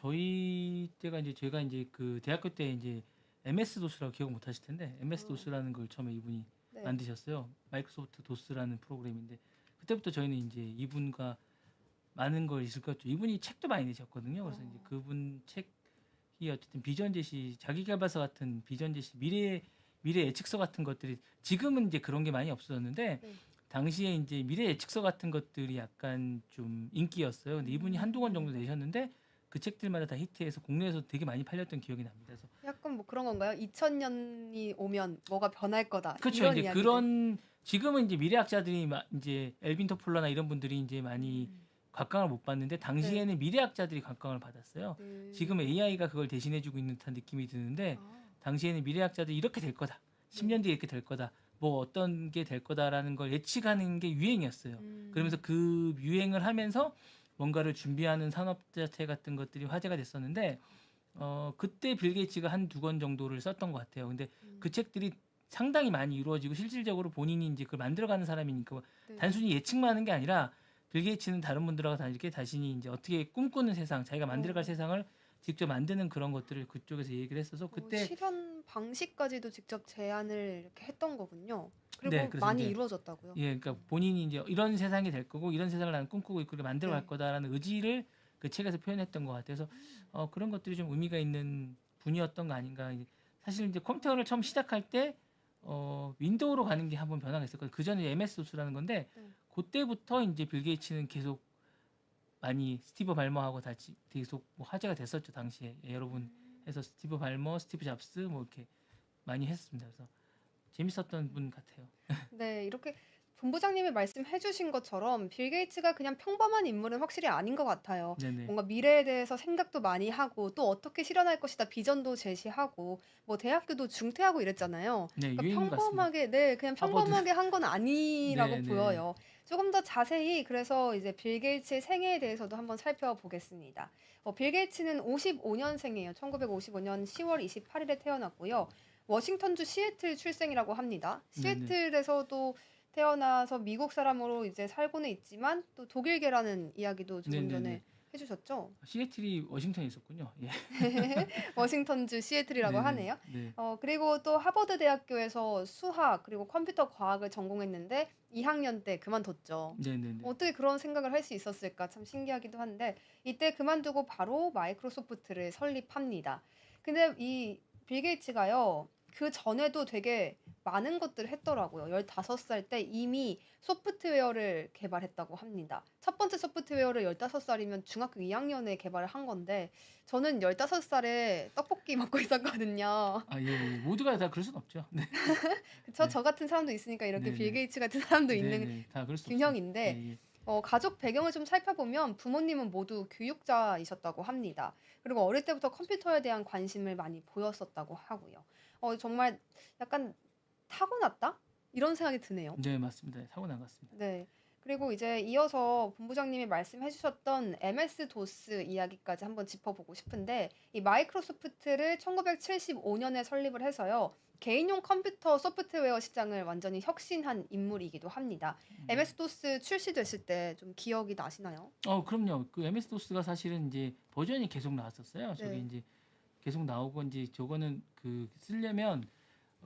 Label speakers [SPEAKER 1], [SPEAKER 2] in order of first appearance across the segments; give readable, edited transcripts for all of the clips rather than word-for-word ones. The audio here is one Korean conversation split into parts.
[SPEAKER 1] 저희 때가 이제 제가 이제 그 대학교 때 이제 MS 도스라고 기억 못 하실 텐데 MS 도스라는 걸 처음에 이분이
[SPEAKER 2] 네.
[SPEAKER 1] 만드셨어요. 마이크로소프트 도스라는 프로그램인데 그때부터 저희는 이제 이분과 많은 걸 읽었죠. 이분이 책도 많이 내셨거든요. 그래서 이제 그분 책이 어쨌든 비전 제시, 자기계발서 같은 비전 제시, 미래 예측서 같은 것들이 지금은 이제 그런 게 많이 없어졌는데
[SPEAKER 2] 네.
[SPEAKER 1] 당시에 이제 미래 예측서 같은 것들이 약간 좀 인기였어요. 근데 이분이 한두 권 정도 내셨는데 그 책들마다 다 히트해서 국내에서 되게 많이 팔렸던 기억이 납니다. 그래서
[SPEAKER 2] 약간 뭐 그런 건가요? 2000년이 오면 뭐가 변할 거다.
[SPEAKER 1] 그렇죠.
[SPEAKER 2] 이런
[SPEAKER 1] 이제
[SPEAKER 2] 이야기들.
[SPEAKER 1] 그런 지금은 이제 미래학자들이 이제 엘빈 토플러나 이런 분들이 이제 많이 각광을 못 받는데 당시에는
[SPEAKER 2] 네.
[SPEAKER 1] 미래학자들이 각광을 받았어요.
[SPEAKER 2] 네.
[SPEAKER 1] 지금 AI가 그걸 대신해주고 있는 듯한 느낌이 드는데
[SPEAKER 2] 아,
[SPEAKER 1] 당시에는 미래학자들이 이렇게 될 거다. 10년 뒤에 이렇게 될 거다. 뭐 어떤 게 될 거다라는 걸 예측하는 게 유행이었어요. 그러면서 그 유행을 하면서 뭔가를 준비하는 산업자체 같은 것들이 화제가 됐었는데 그때 빌 게이츠가 한 두 권 정도를 썼던 것 같아요. 근데 그 책들이 상당히 많이 이루어지고 실질적으로 본인이 이제 그걸 만들어가는 사람이니까
[SPEAKER 2] 네.
[SPEAKER 1] 단순히 예측만 하는 게 아니라 빌 게이츠는 다른 분들하고 다 이렇게 자신이 이제 어떻게 꿈꾸는 세상, 자기가 만들어갈 세상을 직접 만드는 그런 것들을 그쪽에서 얘기를 했어서 그때
[SPEAKER 2] 실현 방식까지도 직접 제안을 이렇게 했던 거군요.
[SPEAKER 1] 네,
[SPEAKER 2] 그리고
[SPEAKER 1] 그래서
[SPEAKER 2] 많이
[SPEAKER 1] 이제
[SPEAKER 2] 이루어졌다고요.
[SPEAKER 1] 예, 그러니까 본인이 이제 이런 세상이 될 거고 이런 세상을 나는 꿈꾸고 있고 만들어 갈
[SPEAKER 2] 네.
[SPEAKER 1] 거다라는 의지를 그 책에서 표현했던 것 같아서 그런 것들이 좀 의미가 있는 분이었던 거 아닌가. 사실 이제 컴퓨터를 처음 시작할 때 윈도우로 가는 게 한번 변화가 있었거든요. 그 전에 MS 도스라는 건데
[SPEAKER 2] 네.
[SPEAKER 1] 그때부터 이제 빌 게이츠는 계속 많이 스티브 발머하고 같이 계속 뭐 화제가 됐었죠 당시에. 예, 여러분 해서 스티브 발머, 스티브 잡스 뭐 이렇게 많이 했습니다. 그래서 재밌었던 분 같아요.
[SPEAKER 2] 네, 이렇게 본부장님이 말씀해 주신 것처럼 빌 게이츠가 그냥 평범한 인물은 확실히 아닌 것 같아요.
[SPEAKER 1] 네네.
[SPEAKER 2] 뭔가 미래에 대해서 생각도 많이 하고 또 어떻게 실현할 것이다 비전도 제시하고 뭐 대학교도 중퇴하고 이랬잖아요.
[SPEAKER 1] 네,
[SPEAKER 2] 그러니까
[SPEAKER 1] 유행인 것 같습니다.
[SPEAKER 2] 평범하게 네, 그냥
[SPEAKER 1] 하버드.
[SPEAKER 2] 평범하게 한 건 아니라고
[SPEAKER 1] 네네.
[SPEAKER 2] 보여요. 조금 더 자세히 그래서 이제 빌 게이츠의 생애에 대해서도 한번 살펴보겠습니다. 빌 게이츠는 55년생이에요. 1955년 10월 28일에 태어났고요. 워싱턴주 시애틀 출생이라고 합니다.
[SPEAKER 1] 네네.
[SPEAKER 2] 시애틀에서도 태어나서 미국 사람으로 이제 살고는 있지만 또 독일계라는 이야기도 조금
[SPEAKER 1] 네네네.
[SPEAKER 2] 전에 해주셨죠.
[SPEAKER 1] 시애틀이 워싱턴에 있었군요. 예.
[SPEAKER 2] 워싱턴주 시애틀이라고
[SPEAKER 1] 네네.
[SPEAKER 2] 하네요.
[SPEAKER 1] 네.
[SPEAKER 2] 그리고 또 하버드 대학교에서 수학 그리고 컴퓨터 과학을 전공했는데 2학년 때 그만뒀죠.
[SPEAKER 1] 네네네.
[SPEAKER 2] 어떻게 그런 생각을 할 수 있었을까 참 신기하기도 한데 이때 그만두고 바로 마이크로소프트를 설립합니다. 근데 이 빌 게이츠가요. 그 전에도 되게 많은 것들을 했더라고요. 15살 때 이미 소프트웨어를 개발했다고 합니다. 첫 번째 소프트웨어를 15살이면 중학교 2학년에 개발을 한 건데 저는 15살에 떡볶이 먹고 있었거든요.
[SPEAKER 1] 아, 예, 예. 모두가 다 그럴 순 없죠. 네.
[SPEAKER 2] 그쵸?
[SPEAKER 1] 네.
[SPEAKER 2] 저 같은 사람도 있으니까 이렇게 빌
[SPEAKER 1] 네네.
[SPEAKER 2] 게이츠 같은 사람도 있는
[SPEAKER 1] 네네. 다 그럴 수 없습니다.
[SPEAKER 2] 균형인데
[SPEAKER 1] 예, 예.
[SPEAKER 2] 가족 배경을 좀 살펴보면 부모님은 모두 교육자이셨다고 합니다. 그리고 어릴 때부터 컴퓨터에 대한 관심을 많이 보였었다고 하고요. 정말 약간 타고났다? 이런 생각이 드네요.
[SPEAKER 1] 네, 맞습니다. 사고 난 것 같습니다.
[SPEAKER 2] 네. 그리고 이제 이어서 본부장님이 말씀해 주셨던 MS-DOS 이야기까지 한번 짚어보고 싶은데 이 마이크로소프트를 1975년에 설립을 해서요. 개인용 컴퓨터 소프트웨어 시장을 완전히 혁신한 인물이기도 합니다. MS-DOS 출시됐을 때 좀 기억이 나시나요?
[SPEAKER 1] 그럼요. 그 MS 도스가 사실은 이제 버전이 계속 나왔었어요. 저게
[SPEAKER 2] 네.
[SPEAKER 1] 이제 계속 나오고 이제 저거는 그 쓰려면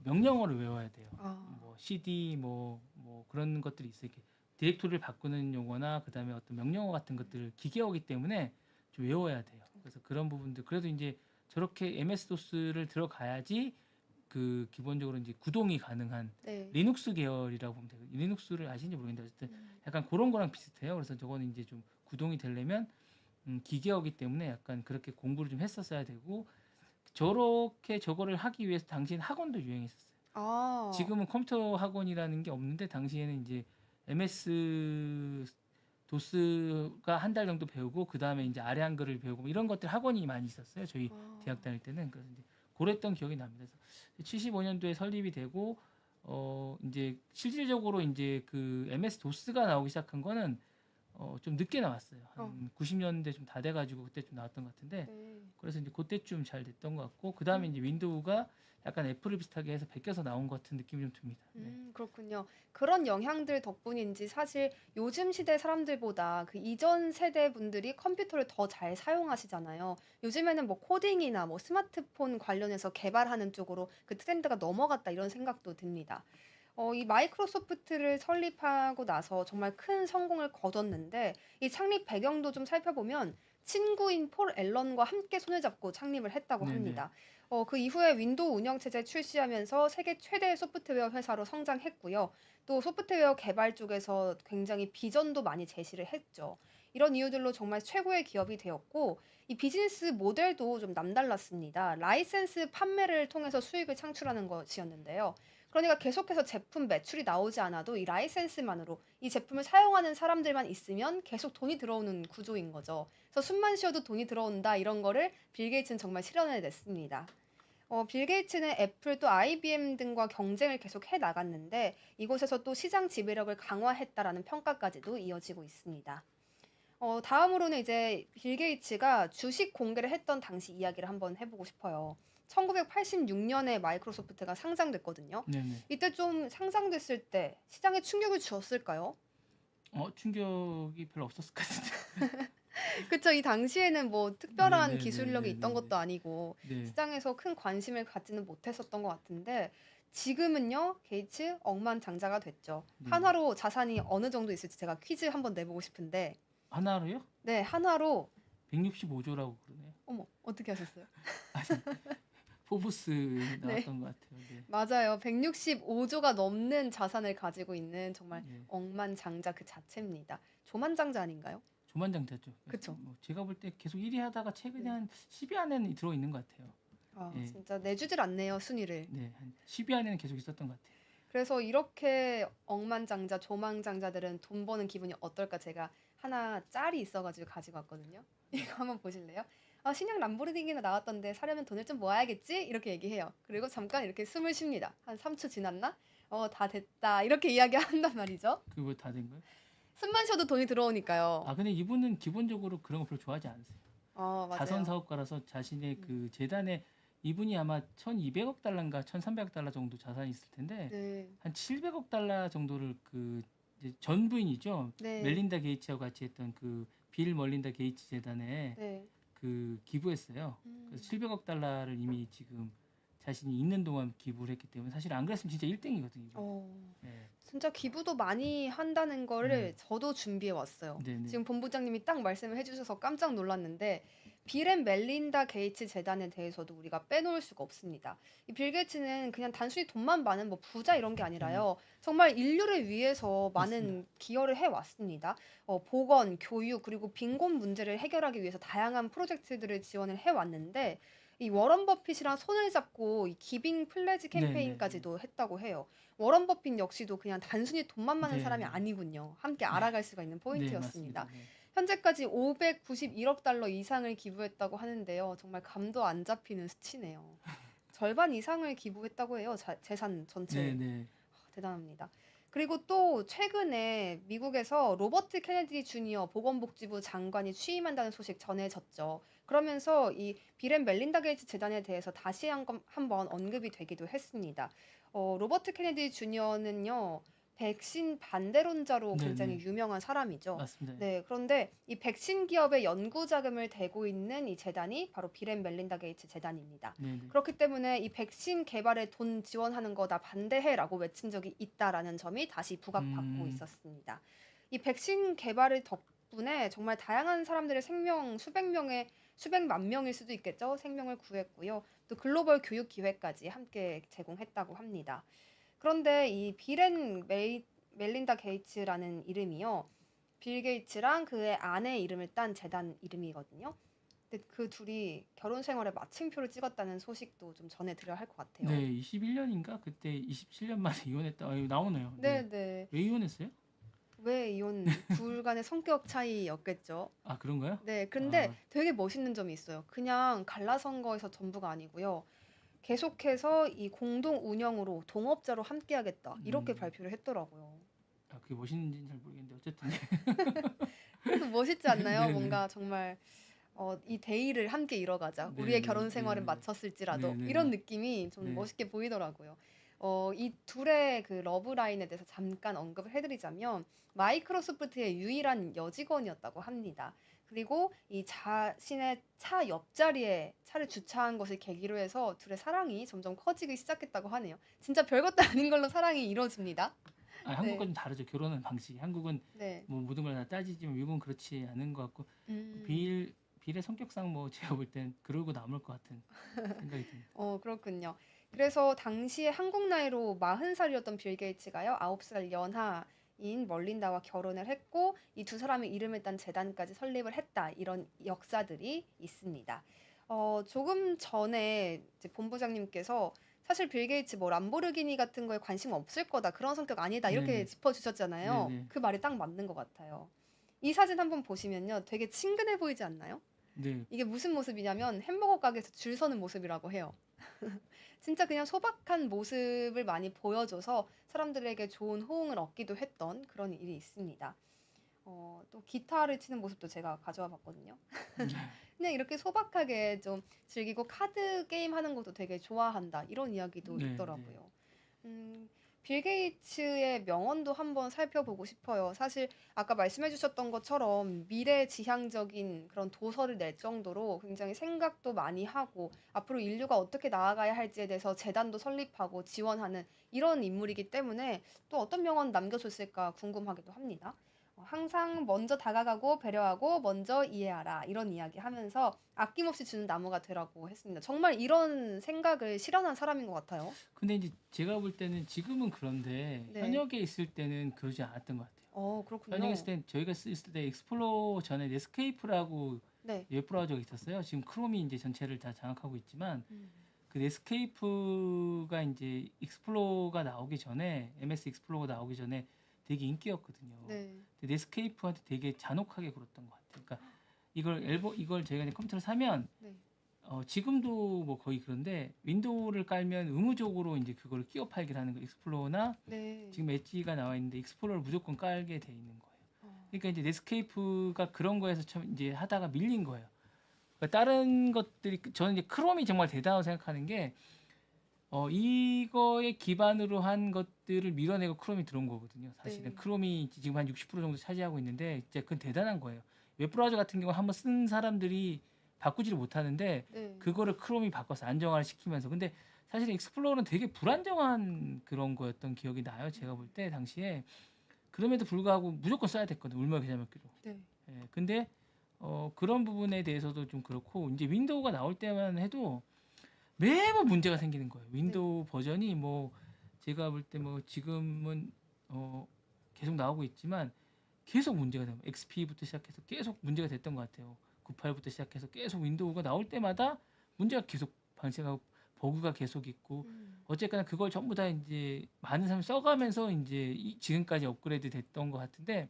[SPEAKER 1] 명령어를 외워야 돼요.
[SPEAKER 2] 아.
[SPEAKER 1] 뭐 CD 뭐 그런 것들이 있어요. 이렇게 디렉토리를 바꾸는 용어나 그다음에 어떤 명령어 같은 것들을 기계어기 때문에 좀 외워야 돼요. 그래서 그런 부분들 그래도 이제 저렇게 MS 도스를 들어가야지 그 기본적으로 이제 구동이 가능한
[SPEAKER 2] 네.
[SPEAKER 1] 리눅스 계열이라고 보면 돼요. 리눅스를 아시는지 모르겠는데 어쨌든 약간 그런 거랑 비슷해요. 그래서 저거는 이제 좀 구동이 되려면 기계어기 때문에 약간 그렇게 공부를 좀 했었어야 되고 저렇게 저거를 하기 위해서 당시에는 학원도 유행했었어요.
[SPEAKER 2] 아.
[SPEAKER 1] 지금은 컴퓨터 학원이라는 게 없는데 당시에는 이제 MS 도스가 한 달 정도 배우고 그 다음에 이제 아래 한글을 배우고 뭐 이런 것들 학원이 많이 있었어요. 저희 대학 다닐 때는 그래서 이제 그랬던 기억이 납니다. 그래서 75년도에 설립이 되고 이제 실질적으로 이제 그 MS 도스가 나오기 시작한 거는 좀 늦게 나왔어요.
[SPEAKER 2] 어.
[SPEAKER 1] 한 90년대 좀 다 돼가지고 그때 좀 나왔던 것 같은데
[SPEAKER 2] 네.
[SPEAKER 1] 그래서 이제 그때쯤 잘 됐던 것 같고 그 다음에 이제 윈도우가 약간 애플을 비슷하게 해서 베껴서 나온 것 같은 느낌이 좀 듭니다. 네.
[SPEAKER 2] 그렇군요. 그런 영향들 덕분인지 사실 요즘 시대 사람들보다 그 이전 세대 분들이 컴퓨터를 더 잘 사용하시잖아요. 요즘에는 뭐 코딩이나 뭐 스마트폰 관련해서 개발하는 쪽으로 그 트렌드가 넘어갔다 이런 생각도 듭니다. 이 마이크로소프트를 설립하고 나서 정말 큰 성공을 거뒀는데 이 창립 배경도 좀 살펴보면 친구인 폴 앨런과 함께 손을 잡고 창립을 했다고
[SPEAKER 1] 네네.
[SPEAKER 2] 합니다. 그 이후에 윈도우 운영체제 출시하면서 세계 최대 소프트웨어 회사로 성장했고요. 또 소프트웨어 개발 쪽에서 굉장히 비전도 많이 제시를 했죠. 이런 이유들로 정말 최고의 기업이 되었고, 이 비즈니스 모델도 좀 남달랐습니다. 라이센스 판매를 통해서 수익을 창출하는 것이었는데요. 그러니까 계속해서 제품 매출이 나오지 않아도 이 라이센스만으로 이 제품을 사용하는 사람들만 있으면 계속 돈이 들어오는 구조인 거죠. 그래서 숨만 쉬어도 돈이 들어온다 이런 거를 빌 게이츠는 정말 실현해냈습니다. 빌 게이츠는 애플 또 IBM 등과 경쟁을 계속 해 나갔는데 이곳에서 또 시장 지배력을 강화했다라는 평가까지도 이어지고 있습니다. 다음으로는 이제 빌 게이츠가 주식 공개를 했던 당시 이야기를 한번 해보고 싶어요. 1986년에 마이크로소프트가 상장됐거든요.
[SPEAKER 1] 네네.
[SPEAKER 2] 이때 좀 상장됐을 때 시장에 충격을 주었을까요?
[SPEAKER 1] 충격이 별로 없었을 것 같은데.
[SPEAKER 2] 그쵸. 이 당시에는 뭐 특별한 기술력이 있던
[SPEAKER 1] 네네네네네네.
[SPEAKER 2] 것도 아니고
[SPEAKER 1] 네.
[SPEAKER 2] 시장에서 큰 관심을 갖지는 못했었던 것 같은데 지금은요, 게이츠 억만장자가 됐죠.
[SPEAKER 1] 네네.
[SPEAKER 2] 한화로 자산이 어느 정도 있을지 제가 퀴즈 한번 내보고 싶은데,
[SPEAKER 1] 하나로요?
[SPEAKER 2] 네, 한화로,
[SPEAKER 1] 165조라고 그러네요.
[SPEAKER 2] 어머, 어떻게 하셨어요?
[SPEAKER 1] 아니, 포브스에
[SPEAKER 2] 네,
[SPEAKER 1] 나왔던 것 같아요. 네.
[SPEAKER 2] 맞아요. 165조가 넘는 자산을 가지고 있는 정말
[SPEAKER 1] 네.
[SPEAKER 2] 억만장자 그 자체입니다. 조만장자 아닌가요?
[SPEAKER 1] 조만장자죠. 그래서
[SPEAKER 2] 그쵸?
[SPEAKER 1] 뭐 제가 볼 때 계속 1위 하다가 최근에
[SPEAKER 2] 네.
[SPEAKER 1] 한 10위 안에는 들어 있는 것 같아요. 예.
[SPEAKER 2] 진짜 내주질 않네요, 순위를.
[SPEAKER 1] 네. 한 10위 안에는 계속 있었던 것 같아요.
[SPEAKER 2] 그래서 이렇게 억만장자, 조망장자들은 돈 버는 기분이 어떨까 제가 하나 짤이 있어가지고 가지고 왔거든요. 이거 한번 보실래요? 신형 람보르기니가 나왔던데 사려면 돈을 좀 모아야겠지? 이렇게 얘기해요. 그리고 잠깐 이렇게 숨을 쉽니다. 한 3초 지났나? 다 됐다. 이렇게 이야기한단 말이죠.
[SPEAKER 1] 그거 다 된 거예요?
[SPEAKER 2] 숨만 쉬어도 돈이 들어오니까요.
[SPEAKER 1] 근데 이분은 기본적으로 그런 거 별로 좋아하지 않으세요. 자선
[SPEAKER 2] 맞아요.
[SPEAKER 1] 사업가라서 자신의
[SPEAKER 2] 음.
[SPEAKER 1] 그 재단에 이분이 아마 1,200억 달러인가 1,300억 달러 정도 자산이 있을 텐데
[SPEAKER 2] 네.
[SPEAKER 1] 한 700억 달러 정도를 그 이제 전 부인이죠.
[SPEAKER 2] 네.
[SPEAKER 1] 멜린다 게이츠하고 같이 했던 그 빌 멀린다 게이츠 재단에
[SPEAKER 2] 네.
[SPEAKER 1] 그 기부했어요. 그래서 700억 달러를 이미 지금 자신이 있는 동안 기부를 했기 때문에 사실 안 그랬으면 진짜 1등이거든요. 네.
[SPEAKER 2] 진짜 기부도 많이 한다는 거를 저도 준비해 왔어요.
[SPEAKER 1] 네네.
[SPEAKER 2] 지금 본부장님이 딱 말씀을 해주셔서 깜짝 놀랐는데 빌 앤 멜린다 게이츠 재단에 대해서도 우리가 빼놓을 수가 없습니다. 이 빌 게이츠는 그냥 단순히 돈만 많은 뭐 부자 이런 게 아니라요. 정말 인류를 위해서 많은
[SPEAKER 1] 맞습니다.
[SPEAKER 2] 기여를 해왔습니다. 보건, 교육 그리고 빈곤 문제를 해결하기 위해서 다양한 프로젝트들을 지원을 해왔는데 이 워런 버핏이랑 손을 잡고 이 기빙 플래지 캠페인까지도 했다고 해요. 워런 버핏 역시도 그냥 단순히 돈만 많은 사람이
[SPEAKER 1] 네네.
[SPEAKER 2] 아니군요. 함께 알아갈 수가 있는
[SPEAKER 1] 네,
[SPEAKER 2] 포인트였습니다.
[SPEAKER 1] 맞습니다. 네.
[SPEAKER 2] 현재까지 591억 달러 이상을 기부했다고 하는데요. 정말 감도 안 잡히는 수치네요. 절반 이상을 기부했다고 해요. 재산 전체.
[SPEAKER 1] 네네.
[SPEAKER 2] 대단합니다. 그리고 또 최근에 미국에서 로버트 케네디 주니어 보건복지부 장관이 취임한다는 소식 전해졌죠. 그러면서 이 빌 앤 멜린다 게이츠 재단에 대해서 다시 한번 언급이 되기도 했습니다. 로버트 케네디 주니어는요, 백신 반대론자로 굉장히
[SPEAKER 1] 네네.
[SPEAKER 2] 유명한 사람이죠.
[SPEAKER 1] 맞습니다.
[SPEAKER 2] 네, 그런데 이 백신 기업의 연구 자금을 대고 있는 이 재단이 바로 빌 앤 멜린다 게이츠 재단입니다.
[SPEAKER 1] 네네.
[SPEAKER 2] 그렇기 때문에 이 백신 개발에 돈 지원하는 거 나 반대해라고 외친 적이 있다라는 점이 다시 부각받고 있었습니다. 이 백신 개발의 덕분에 정말 다양한 사람들의 생명 수백만 명일 수도 있겠죠. 생명을 구했고요. 또 글로벌 교육 기회까지 함께 제공했다고 합니다. 그런데 이 빌앤 멜린다 게이츠라는 이름이요. 빌 게이츠랑 그의 아내 이름을 딴 재단 이름이거든요. 근데 그 둘이 결혼 생활에 마침표를 찍었다는 소식도 좀 전해드려야 할 것 같아요.
[SPEAKER 1] 네, 21년인가 그때 27년 만에 이혼했다. 이거 나오네요.
[SPEAKER 2] 네, 네.
[SPEAKER 1] 왜 이혼했어요?
[SPEAKER 2] 왜 이혼? 둘 간의 성격 차이였겠죠.
[SPEAKER 1] 그런가요?
[SPEAKER 2] 네, 근데 되게 멋있는 점이 있어요. 그냥 갈라선 거에서 전부가 아니고요. 계속해서 이 공동 운영으로 동업자로 함께하겠다 이렇게 발표를 했더라고요.
[SPEAKER 1] 그게 멋있는지는 잘 모르겠는데 어쨌든
[SPEAKER 2] 멋있지 않나요?
[SPEAKER 1] 네네.
[SPEAKER 2] 뭔가 정말 이 데이를 함께 이뤄가자. 우리의
[SPEAKER 1] 네네.
[SPEAKER 2] 결혼 생활은
[SPEAKER 1] 네네.
[SPEAKER 2] 마쳤을지라도 이런
[SPEAKER 1] 네네.
[SPEAKER 2] 느낌이 좀
[SPEAKER 1] 네.
[SPEAKER 2] 멋있게 보이더라고요. 이 둘의 그 러브라인에 대해서 잠깐 언급을 해드리자면 마이크로소프트의 유일한 여직원이었다고 합니다. 그리고 이 자신의 차 옆자리에 차를 주차한 것을 계기로 해서 둘의 사랑이 점점 커지기 시작했다고 하네요. 진짜 별것도 아닌 걸로 사랑이 이루어집니다.
[SPEAKER 1] 아, 한국과
[SPEAKER 2] 네,
[SPEAKER 1] 좀 다르죠. 결혼하는 방식이. 한국은
[SPEAKER 2] 네.
[SPEAKER 1] 뭐 모든 걸 다 따지지만 미국은 그렇지 않은 것 같고
[SPEAKER 2] 음.
[SPEAKER 1] 빌의 성격상 뭐 제가 볼 땐 그러고 남을 것 같은 생각이 듭니다.
[SPEAKER 2] 그렇군요. 그래서 당시에 한국 나이로 40살이었던 빌 게이츠가요, 9살 연하인 멀린다와 결혼을 했고, 이 두 사람의 이름을 딴 재단까지 설립을 했다. 이런 역사들이 있습니다. 조금 전에 이제 본부장님께서 사실 빌 게이츠 뭐 람보르기니 같은 거에 관심 없을 거다. 그런 성격 아니다. 이렇게
[SPEAKER 1] 네네.
[SPEAKER 2] 짚어주셨잖아요.
[SPEAKER 1] 네네.
[SPEAKER 2] 그 말이 딱 맞는 것 같아요. 이 사진 한번 보시면요. 되게 친근해 보이지 않나요?
[SPEAKER 1] 네.
[SPEAKER 2] 이게 무슨 모습이냐면 햄버거 가게에서 줄 서는 모습이라고 해요. 진짜 그냥 소박한 모습을 많이 보여줘서 사람들에게 좋은 호응을 얻기도 했던 그런 일이 있습니다. 또 기타를 치는 모습도 제가 가져와 봤거든요. 그냥 이렇게 소박하게 좀 즐기고 카드 게임 하는 것도 되게 좋아한다. 이런 이야기도
[SPEAKER 1] 네. 네.
[SPEAKER 2] 있더라고요. 음, 빌 게이츠의 명언도 한번 살펴보고 싶어요. 사실 아까 말씀해 주셨던 것처럼 미래지향적인 그런 도서를 낼 정도로 굉장히 생각도 많이 하고 앞으로 인류가 어떻게 나아가야 할지에 대해서 재단도 설립하고 지원하는 이런 인물이기 때문에 또 어떤 명언 남겨줬을까 궁금하기도 합니다. 항상 먼저 다가가고 배려하고 먼저 이해하라 이런 이야기 하면서 아낌없이 주는 나무가 되라고 했습니다. 정말 이런 생각을 실현한 사람인 것 같아요.
[SPEAKER 1] 근데 이제 제가 볼 때는 지금은 그런데
[SPEAKER 2] 네.
[SPEAKER 1] 현역에 있을 때는 그러지 않았던 것 같아요. 현역에 있을
[SPEAKER 2] 그렇군요.
[SPEAKER 1] 때 저희가 있을 때 익스플로러 전에 넷스케이프라고
[SPEAKER 2] 네.
[SPEAKER 1] 웹 브라우저가 있었어요. 지금 크롬이 이제 전체를 다 장악하고 있지만
[SPEAKER 2] 음.
[SPEAKER 1] 그 넷스케이프가 이제 익스플로러가 나오기 전에 MS 익스플로러가 나오기 전에 되게 인기였거든요.
[SPEAKER 2] 네.
[SPEAKER 1] 근데 넷스케이프한테 되게 잔혹하게 굴었던 것 같아요. 그러니까 이걸 저희가 이제 컴퓨터를 사면
[SPEAKER 2] 네.
[SPEAKER 1] 지금도 뭐 거의 그런데 윈도우를 깔면 의무적으로 이제 그걸 끼워 팔기를 하는 거 익스플로러나
[SPEAKER 2] 네.
[SPEAKER 1] 지금 엣지가 나와 있는데 익스플로러를 무조건 깔게 돼 있는 거예요.
[SPEAKER 2] 어.
[SPEAKER 1] 그러니까 이제 넷스케이프가 그런 거에서 참 이제 하다가 밀린 거예요. 그러니까 다른 것들이 저는 이제 크롬이 정말 대단하다고 생각하는 게 이거에 기반으로 한 것들을 밀어내고 크롬이 들어온 거거든요. 사실은
[SPEAKER 2] 네.
[SPEAKER 1] 크롬이 지금 한 60% 정도 차지하고 있는데 진짜 그건 대단한 거예요. 웹브라우저 같은 경우 한번 쓴 사람들이 바꾸지를 못하는데
[SPEAKER 2] 네.
[SPEAKER 1] 그거를 크롬이 바꿔서 안정화를 시키면서 근데 사실 익스플로러는 되게 불안정한 그런 거였던 기억이 나요. 제가 볼 때 당시에 그럼에도 불구하고 무조건 써야 됐거든. 울며 겨자 먹기로.
[SPEAKER 2] 네.
[SPEAKER 1] 예, 근데 그런 부분에 대해서도 좀 그렇고 이제 윈도우가 나올 때만 해도 매번 문제가 생기는 거예요.
[SPEAKER 2] 네.
[SPEAKER 1] 윈도우 버전이 뭐 제가 볼 때 뭐 지금은 계속 나오고 있지만 계속 문제가 돼요. XP부터 시작해서 계속 문제가 됐던 것 같아요. 98부터 시작해서 계속 윈도우가 나올 때마다 문제가 계속 발생하고 버그가 계속 있고
[SPEAKER 2] 음.
[SPEAKER 1] 어쨌거나 그걸 전부 다 이제 많은 사람이 써가면서 이제 지금까지 업그레이드 됐던 것 같은데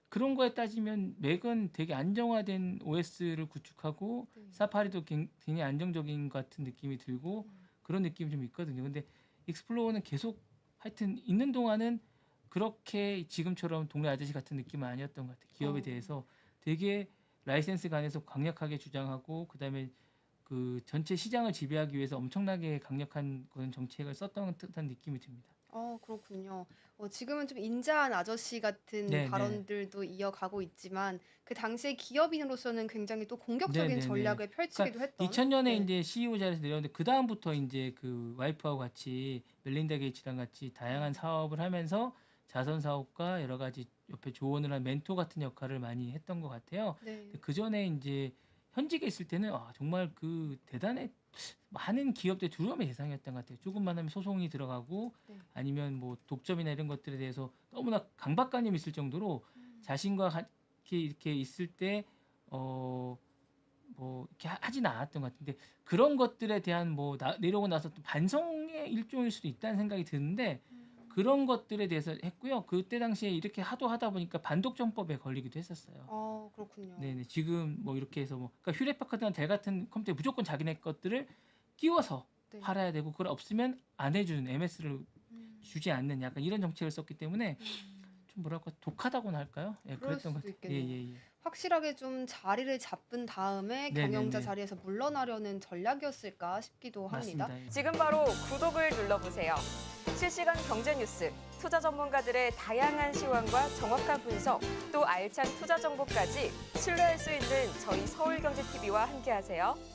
[SPEAKER 1] 그런 거에 따지면 맥은 되게 안정화된 OS를 구축하고
[SPEAKER 2] 네.
[SPEAKER 1] 사파리도 굉장히 안정적인 것 같은 느낌이 들고
[SPEAKER 2] 음.
[SPEAKER 1] 그런 느낌이 좀 있거든요. 근데 익스플로러는 계속 하여튼 있는 동안은 그렇게 지금처럼 동네 아저씨 같은 느낌은 아니었던 것 같아요. 기업에
[SPEAKER 2] 어.
[SPEAKER 1] 대해서 되게 라이센스 간에서 강력하게 주장하고 그다음에 그 전체 시장을 지배하기 위해서 엄청나게 강력한 그런 정책을 썼던 듯한 느낌이 듭니다.
[SPEAKER 2] 그렇군요. 지금은 좀 인자한 아저씨 같은
[SPEAKER 1] 네, 네.
[SPEAKER 2] 발언들도 이어가고 있지만 그 당시에 기업인으로서는 굉장히 또 공격적인
[SPEAKER 1] 네네네.
[SPEAKER 2] 전략을
[SPEAKER 1] 그러니까
[SPEAKER 2] 펼치기도 했던
[SPEAKER 1] 2000년에
[SPEAKER 2] 네.
[SPEAKER 1] 이제 CEO 자리에서 내렸는데 그 다음부터 이제 그 와이프하고 같이 멜린다 게이츠랑 같이 다양한
[SPEAKER 2] 음.
[SPEAKER 1] 사업을 하면서 자선 사업과 여러 가지 옆에 조언을 한 멘토 같은 역할을 많이 했던 것 같아요.
[SPEAKER 2] 네.
[SPEAKER 1] 그 전에 이제 현직에 있을 때는 정말 그 대단해 많은 기업들 두려움의 대상이었던 것 같아요. 조금만 하면 소송이 들어가고
[SPEAKER 2] 네.
[SPEAKER 1] 아니면 뭐 독점이나 이런 것들에 대해서 너무나 강박관념이 있을 정도로
[SPEAKER 2] 음.
[SPEAKER 1] 자신과 같이 이렇게 있을 때 뭐 이렇게 하진 않았던 것 같은데 그런 것들에 대한 뭐 내려오고 나서 또 반성의 일종일 수도 있다는 생각이 드는데
[SPEAKER 2] 음.
[SPEAKER 1] 그런 것들에 대해서 했고요. 그때 당시에 이렇게 하다 보니까 반독점법에 걸리기도 했었어요.
[SPEAKER 2] 그렇군요.
[SPEAKER 1] 네네. 지금 뭐 이렇게 해서 뭐 그러니까 휴레파카드나 델 같은 컴퓨터에 무조건 자기네 것들을 끼워서
[SPEAKER 2] 네.
[SPEAKER 1] 팔아야 되고 그걸 없으면 안 해주는 MS를
[SPEAKER 2] 음.
[SPEAKER 1] 주지 않는 약간 이런 정책을 썼기 때문에
[SPEAKER 2] 음.
[SPEAKER 1] 좀 뭐랄까 독하다고나 할까요? 예,
[SPEAKER 2] 그럴
[SPEAKER 1] 그랬던 것
[SPEAKER 2] 수도
[SPEAKER 1] 같아요. 예,
[SPEAKER 2] 있겠네요.
[SPEAKER 1] 예, 예.
[SPEAKER 2] 확실하게 좀 자리를 잡은 다음에
[SPEAKER 1] 네네네.
[SPEAKER 2] 경영자 자리에서 물러나려는 전략이었을까 싶기도 합니다.
[SPEAKER 1] 맞습니다. 예.
[SPEAKER 3] 지금 바로 구독을 눌러보세요. 실시간 경제 뉴스, 투자 전문가들의 다양한 시황과 정확한 분석, 또 알찬 투자 정보까지 신뢰할 수 있는 저희 서울경제TV와 함께하세요.